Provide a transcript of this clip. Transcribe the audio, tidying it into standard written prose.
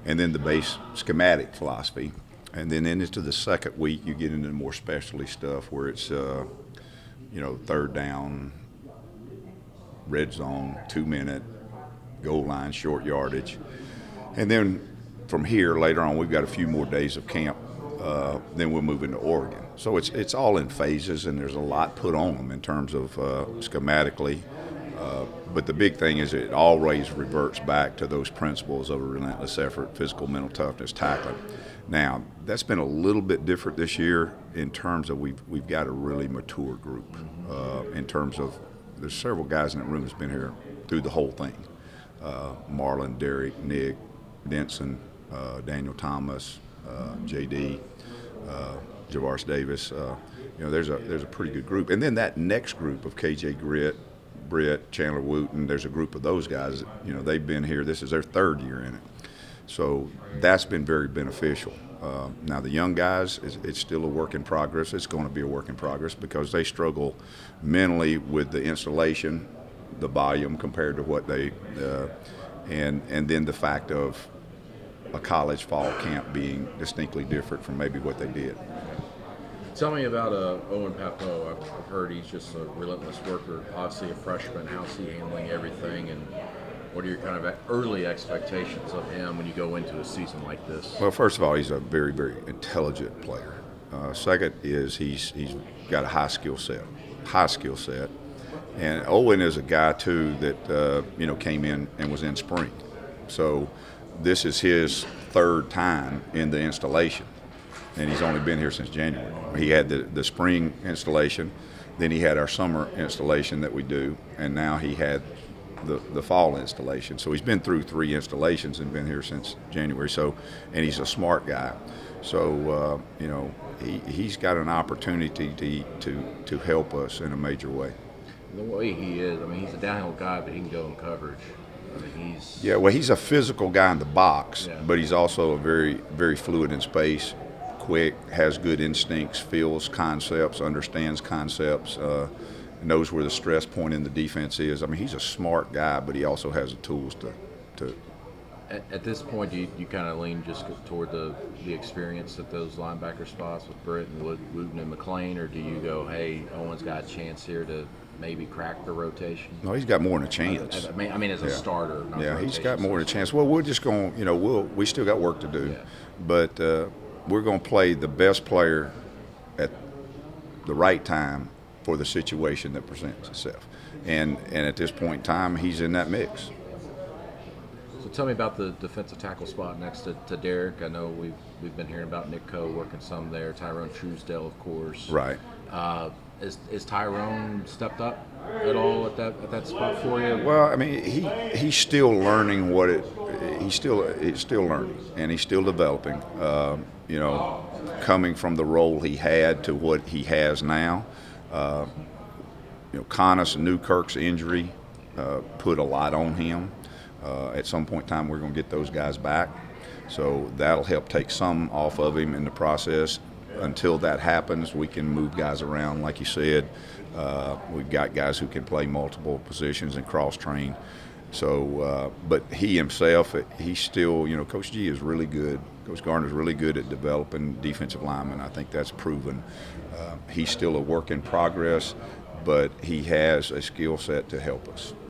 and then the base schematic philosophy. And then into the second week, you get into more specialty stuff where it's, third down, red zone, 2-minute, goal line, short yardage. And then from here, later on, we've got a few more days of camp. Then we'll move into Oregon. So it's all in phases, and there's a lot put on them in terms of schematically. But the big thing is it always reverts back to those principles of a relentless effort, physical, mental toughness, tackling. Now, that's been a little bit different this year in terms of we've got a really mature group. In terms of there's several guys in that room that's been here through the whole thing. Marlon, Derek, Nick, Denson, Daniel Thomas, JD, Javaris Davis. There's a pretty good group. And then that next group of KJ Britt, Chandler Wooten, there's a group of those guys that, they've been here. This is their third year in it. So that's been very beneficial. Now the young guys, it's still a work in progress. It's going to be a work in progress because they struggle mentally with the installation, the volume compared to what they, and then the fact of a college fall camp being distinctly different from maybe what they did. Tell me about Owen Pappoe. I've heard he's just a relentless worker. Obviously a freshman. How's he handling everything, and what are your kind of early expectations of him when you go into a season like this? Well, first of all, he's a very, very intelligent player. Second is he's got a high skill set. And Owen is a guy, too, that, came in and was in spring. So this is his third time in the installation, and he's only been here since January. He had the spring installation, then he had our summer installation that we do, and now he had the fall installation. So he's been through 3 installations and been here since January. So, and he's a smart guy. So, he's got an opportunity to help us in a major way. The way he is, he's a downhill guy, but he can go in coverage. He's a physical guy in the box, but he's also a very, very fluid in space, quick, has good instincts, feels concepts, understands concepts, knows where the stress point in the defense is. He's a smart guy, but he also has the tools to. At this point, do you kind of lean just toward the experience at those linebacker spots with Britt and Wooten and McClain, or do you go, hey, Owen's got a chance here to maybe crack the rotation? No, he's got more than a chance. As a starter. Not he's got more than a chance. Well, we're just going, we still got work to do, but we're going to play the best player at the right time for the situation that presents itself. And at this point in time, he's in that mix. So tell me about the defensive tackle spot next to Derek. I know we've been hearing about Nick Coe working some there, Tyrone Truesdale, of course. Right. Is Tyrone stepped up at all at that spot for you? Well, he's still learning he's still learning, and he's still developing. Coming from the role he had to what he has now. Connus and Newkirk's injury put a lot on him. At some point in time, we're going to get those guys back, so that'll help take some off of him in the process. Until that happens, we can move guys around, like you said. We've got guys who can play multiple positions and cross-train. So, but he himself, he's still, Coach G is really good. Coach Garner's really good at developing defensive linemen. I think that's proven. He's still a work in progress, but he has a skill set to help us.